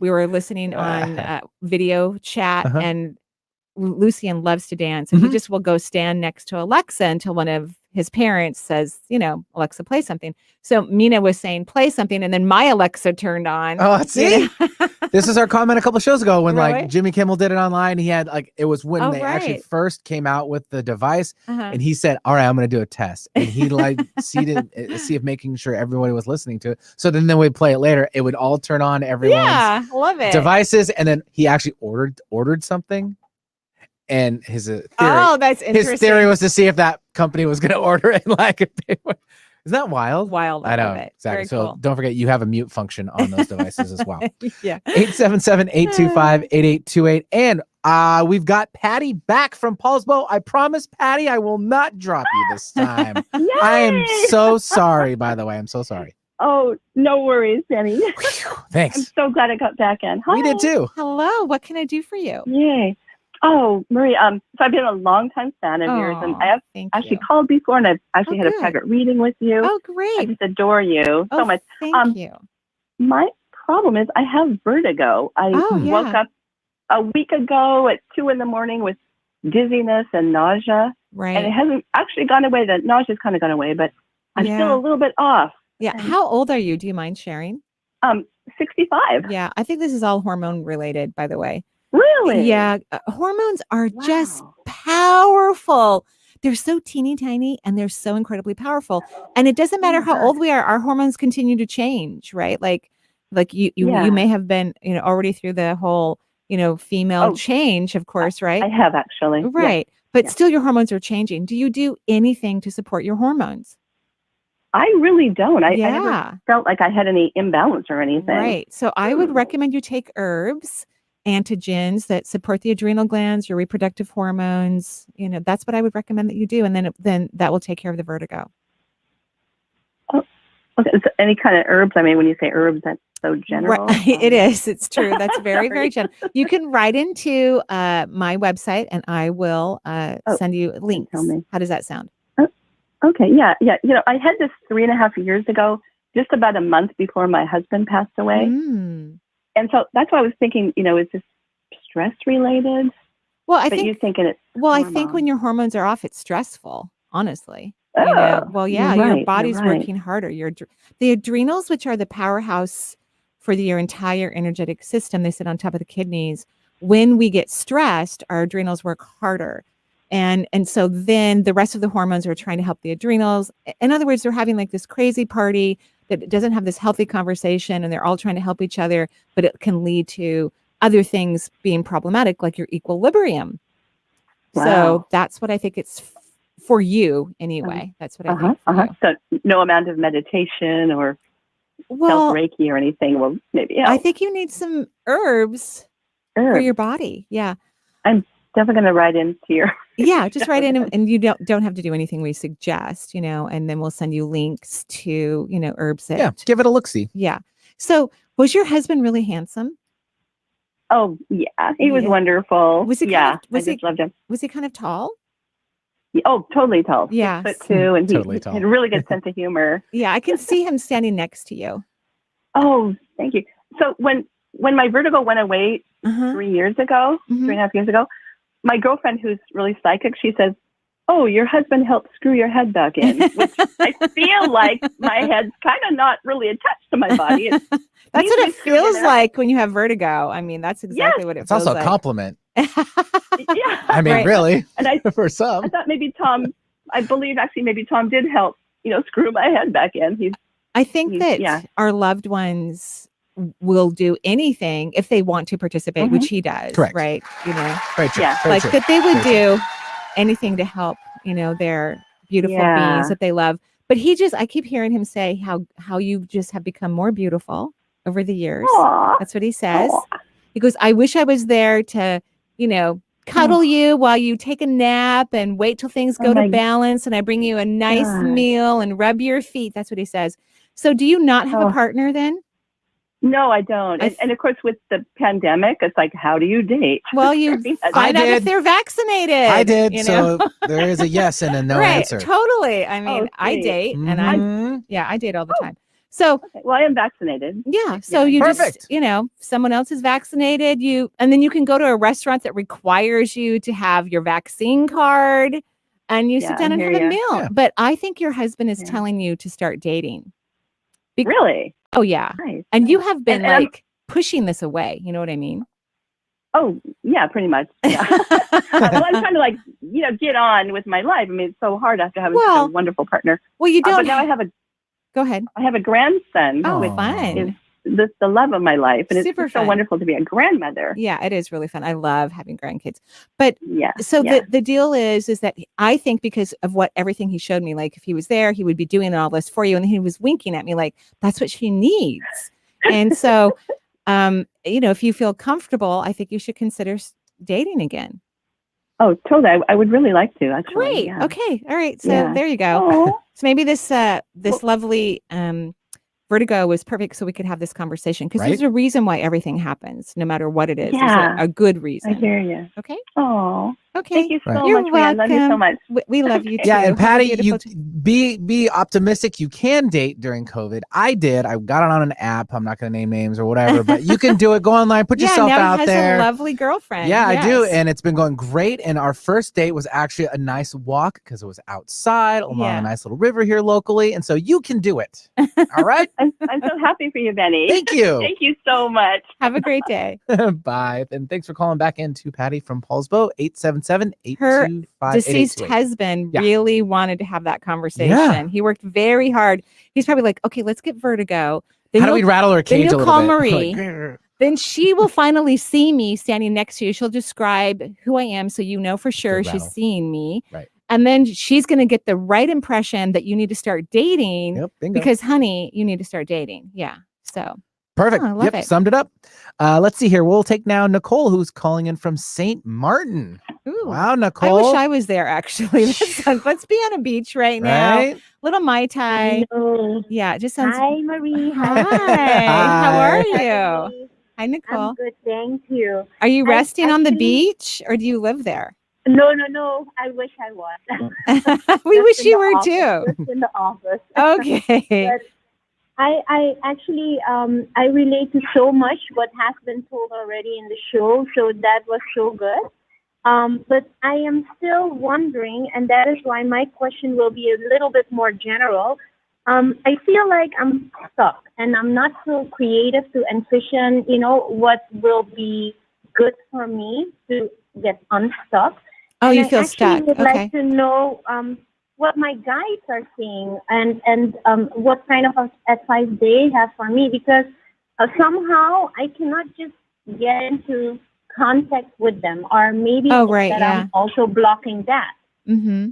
we were listening on video chat, and Lucian loves to dance, and he just will go stand next to Alexa until one of his parents says, Alexa, play something. So Mina was saying, play something, and then my Alexa turned on. Oh, see? This is our comment a couple shows ago when Really? Jimmy Kimmel did it online. He had it was when they actually right. first came out with the device, Uh-huh. and he said, all right, I'm going to do a test. And he see if making sure everybody was listening to it. So then we'd play it later. It would all turn on everyone's love it. devices. And then he actually ordered something. And his theory, that's interesting. His theory was to see if that company was going to order it. If they were. Isn't that wild? Wild. I know. love it. Exactly. Very So cool. don't forget, you have a mute function on those devices as well. Yeah. 877-825-8828. And we've got Patty back from Paulsbo. I promise, Patty, I will not drop you this time. I am so sorry, by the way. I'm so sorry. Oh, no worries, Benny. Thanks. I'm so glad I got back in. Hi. We did too. Hello. What can I do for you? Yay. Oh, Marie, so I've been a long-time fan of yours, and I have actually called before, and I've actually had a private reading with you. Oh, great. I just adore you so much. Thank you. My problem is I have vertigo. I woke up a week ago at 2 a.m. with dizziness and nausea. Right. And it hasn't actually gone away. The nausea's kind of gone away, but I'm still a little bit off. Yeah. How old are you? Do you mind sharing? 65. Yeah. I think this is all hormone related, by the way. Really? Yeah. Hormones are just powerful. They're so teeny tiny and they're so incredibly powerful. And it doesn't matter how old we are, our hormones continue to change, right? Like you may have been, already through the whole, female change, of course, right? I have actually. Right. But still your hormones are changing. Do you do anything to support your hormones? I really don't. I never felt like I had any imbalance or anything. Right. So I would recommend you take herbs, antigens that support the adrenal glands, your reproductive hormones. That's what I would recommend that you do. And then that will take care of the vertigo. Oh, okay. So any kind of herbs? I mean, when you say herbs, that's so general. Right. It is. It's true. That's very, very general. You can write into my website and I will send you links. How does that sound? Okay. Yeah. I had this 3.5 years ago, just about a month before my husband passed away. And so that's why I was thinking, is this stress related? Well, I think when your hormones are off, it's stressful, honestly. Oh, your body's working harder. The adrenals, which are the powerhouse for your entire energetic system, they sit on top of the kidneys. When we get stressed, our adrenals work harder. And so then the rest of the hormones are trying to help the adrenals. In other words, they're having like this crazy party that doesn't have this healthy conversation and they're all trying to help each other, but it can lead to other things being problematic, like your equilibrium. Wow. So that's what I think it's for you anyway. That's what I think for you. So no amount of meditation or self-Reiki or anything will maybe help. I think you need some herbs for your body. Yeah. I'm definitely going to write into your... Yeah, just write in and you don't have to do anything we suggest, and then we'll send you links to, herbs that... give it a look-see. Yeah. So was your husband really handsome? Oh, yeah. He was wonderful. Was he I just loved him. Was he kind of tall? Oh, totally tall. Yeah. 6'2", and Totally he tall. had a really good sense of humor. Yeah, I can see him standing next to you. Oh, thank you. So when my vertigo went away 3 years ago, 3.5 years ago, my girlfriend, who's really psychic, she says, "Oh, your husband helped screw your head back in," which I feel like my head's kind of not really attached to my body. That's what it feels like when you have vertigo. I mean, that's exactly what it It's feels also like. a compliment. Yeah. I mean, really, And for some. I thought maybe I believe actually maybe Tom did help, screw my head back in. I think that our loved ones will do anything if they want to participate, which he does. Correct. Right. Very true. Yeah. Very Like true. that they would Very do anything to help, their beautiful Yeah. beings that they love. But I keep hearing him say how you just have become more beautiful over the years. Aw. That's what he says. Aw. He goes, I wish I was there to, cuddle you while you take a nap and wait till things go to balance. And I bring you a nice meal and rub your feet. That's what he says. So do you not have a partner then? No, I don't. And of course, with the pandemic, it's like, how do you date? Well, you find out if they're vaccinated. I did. So there is a yes and a no right, answer. Totally. I mean, I date and I date all the time. So, okay. Well, I am vaccinated. Yeah. So you just, someone else is vaccinated, and then you can go to a restaurant that requires you to have your vaccine card and you sit down and have a meal. Yeah. But I think your husband is telling you to start dating. Really? Oh, yeah. Nice. And you have been And pushing this away. You know what I mean? Oh, yeah, pretty much. Yeah. Well, I'm trying to get on with my life. I mean, it's so hard after having such a wonderful partner. Well, you don't. But now Go ahead. I have a grandson. Oh, which fun. is the love of my life. And Super it's so fun. wonderful to be a grandmother. Yeah, it is really fun. I love having grandkids. But so the deal is that I think because of everything he showed me, like if he was there, he would be doing all this for you. And he was winking at me like, that's what she needs. And so, if you feel comfortable, I think you should consider dating again. Oh, totally. I would really like to, actually. Great. Yeah. Okay. All right. So Yeah. there you go. So maybe this lovely vertigo was perfect so we could have this conversation because there's a reason why everything happens, no matter what it is. Yeah. There's a good reason. I hear you. Okay. Oh, Okay. Thank you so Right. You're much, Ryan. Love you so welcome. much. We love you too. Yeah, and Have a Patty, beautiful you be optimistic. You can date during COVID. I did. I got it on an app. I'm not going to name names or whatever, but you can do it. Go online, put Yeah, yourself now he out has there. a lovely girlfriend. Yeah, I do, Yes. and it's been going great. And our first date was actually a nice walk because it was outside along Yeah. a nice little river here locally, and so you can do it. All right. I'm so happy for you, Benny. Thank you. Thank you so much. Have a great day. Bye, and thanks for calling back in to Patty from Paulsbo, 877-825-8828. Her deceased husband Yeah. really wanted to have that conversation. Yeah. He worked very hard. He's probably like, okay, let's get vertigo. How do we rattle her Then cage a you'll little call bit? Marie. Like, grr. Then she will finally see me standing next to you. She'll describe who I am so you know for sure she's rattle. seeing me. Right. And then she's going to get the right impression that you need to start dating. Yep, bingo. Because, honey, you need to start dating. Yeah. So Perfect. Oh, I love Yep, it. summed it up. Let's see here. We'll take now Nicole, who's calling in from St. Martin. Ooh. Wow, I Nicole. wish I was there actually. Let's be on a beach right now. Right? Little Mai Tai. Yeah, it just sounds. Hi, Marie. Hi. How are you? Hi, Nicole. I'm good, thank you. Are you resting on the actually- beach or do you live there? No. I wish I was. We wish in you the were office, too. Just in the office. Okay. But I actually I relate to so much what has been told already in the show, so that was so good. But I am still wondering, and that is why my question will be a little bit more general. I feel like I'm stuck, and I'm not so creative to envision, what will be good for me to get unstuck. Oh, And you I feel actually stuck. would Okay. like to know what my guides are seeing and what kind of advice they have for me, because somehow I cannot just get into contact with them, or maybe Oh, it's right, that yeah. I'm also blocking that. Mm-hmm.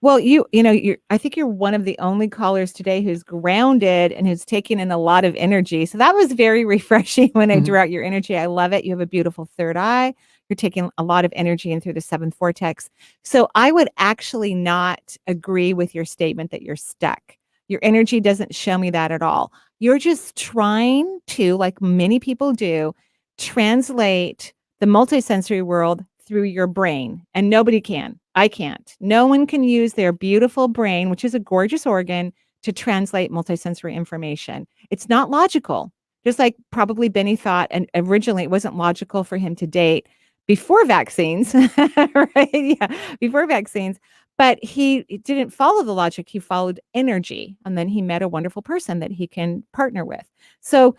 Well, I think you're one of the only callers today who's grounded and who's taking in a lot of energy. So that was very refreshing when I drew out your energy. I love it. You have a beautiful third eye. You're taking a lot of energy in through the seventh vortex. So I would actually not agree with your statement that you're stuck. Your energy doesn't show me that at all. You're just trying to, like many people do, translate the multisensory world through your brain, and nobody can. I can't. No one can use their beautiful brain, which is a gorgeous organ, to translate multisensory information. It's not logical. Just like probably Benny thought, and originally it wasn't logical for him to date before vaccines, right? Yeah, before vaccines. But he didn't follow the logic. He followed energy. And then he met a wonderful person that he can partner with. So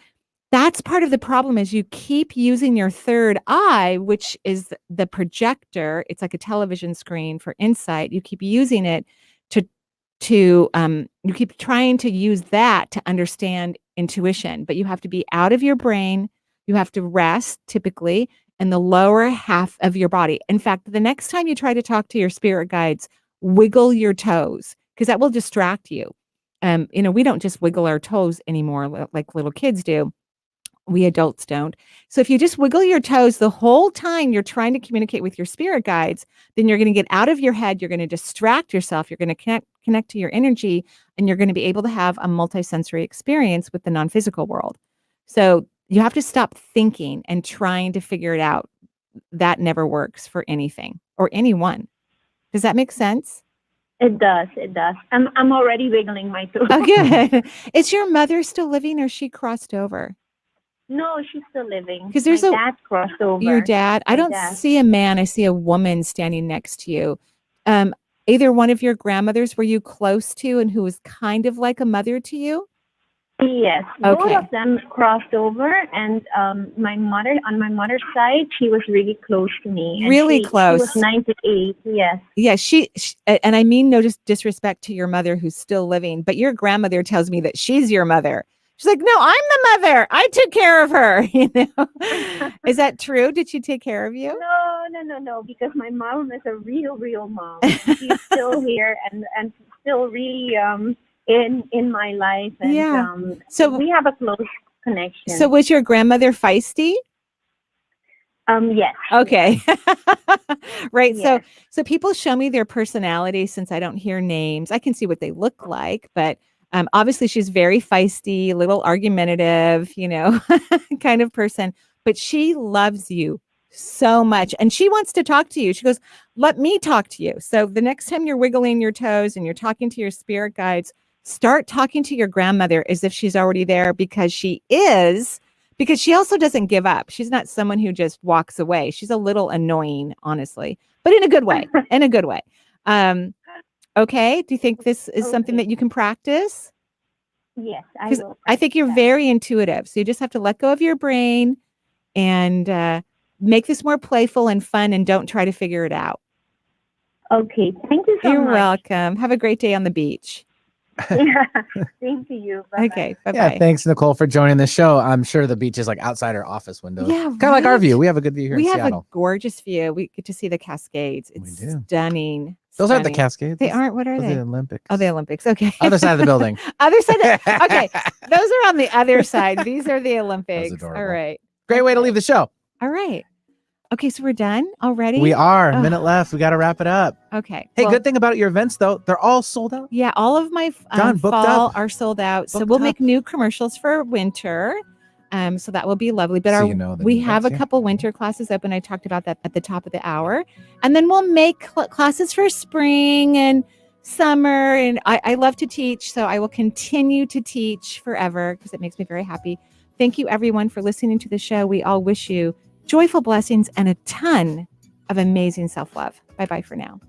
that's part of the problem is you keep using your third eye, which is the projector. It's like a television screen for insight. You keep using it to you keep trying to use that to understand intuition, but you have to be out of your brain. You have to rest typically in the lower half of your body. In fact, the next time you try to talk to your spirit guides, wiggle your toes because that will distract you. We don't just wiggle our toes anymore like little kids do. We adults don't. So if you just wiggle your toes the whole time you're trying to communicate with your spirit guides, then you're going to get out of your head. You're going to distract yourself. You're going to connect to your energy, and you're going to be able to have a multisensory experience with the non-physical world. So you have to stop thinking and trying to figure it out. That never works for anything or anyone. Does that make sense? It does. I'm already wiggling my toes. Oh, good. Is your mother still living or she crossed over? No, she's still living. Because there's my dad crossed over. Your dad. I My don't dad. see a man. I see a woman standing next to you. Either one of your grandmothers were you close to and who was kind of like a mother to you? Yes, Okay. both of them crossed over, and on my mother's side, she was really close to me. And Really She close. was 98. Yes. Yeah, she and I mean no disrespect to your mother who's still living, but your grandmother tells me that she's your mother. She's like, no, I'm the mother. I took care of her. Is that true? Did she take care of you? No, because my mom is a real mom. She's still here and still really in my life. And Yeah. so we have a close connection. So was your grandmother feisty? Yes. Okay. Right. Yes. So people show me their personality since I don't hear names. I can see what they look like, but obviously she's very feisty, a little argumentative, kind of person, but she loves you so much. And she wants to talk to you. She goes, let me talk to you. So the next time you're wiggling your toes and you're talking to your spirit guides, start talking to your grandmother as if she's already there, because she also doesn't give up. She's not someone who just walks away. She's a little annoying, honestly, but in a good way, okay. Do you think this is something that you can practice? Yes, I will. I think you're very intuitive. So you just have to let go of your brain and make this more playful and fun, and don't try to figure it out. Okay. Thank you so You're much. welcome. Have a great day on the beach. Same to you. Bye-bye. Okay. Bye-bye. Yeah, thanks, Nicole, for joining the show. I'm sure the beach is like outside our office window. Yeah, kind of like our right? view. We have a good view here We in have Seattle. a gorgeous view. We get to see the Cascades. It's stunning. Those aren't the Stunning. Cascades. They aren't. What are Those they? are the Olympics. Oh, the Olympics. Okay. Other side of the building. Other side. Okay. Those are on the other side. These are the Olympics. adorable. All right. Great way to leave the show. All right. Okay. So we're done already? We are. A Ugh. minute left. We got to wrap it up. Okay. Hey, Well, good thing about your events, though. They're all sold out. Yeah. All of my Done, booked fall up. are sold out. So Booked we'll up. make new commercials for winter. So that will be lovely. But So you know the we new have a events, yeah. couple winter classes open. I talked about that at the top of the hour. And then we'll make classes for spring and summer. And I love to teach. So I will continue to teach forever because it makes me very happy. Thank you, everyone, for listening to the show. We all wish you joyful blessings and a ton of amazing self-love. Bye-bye for now.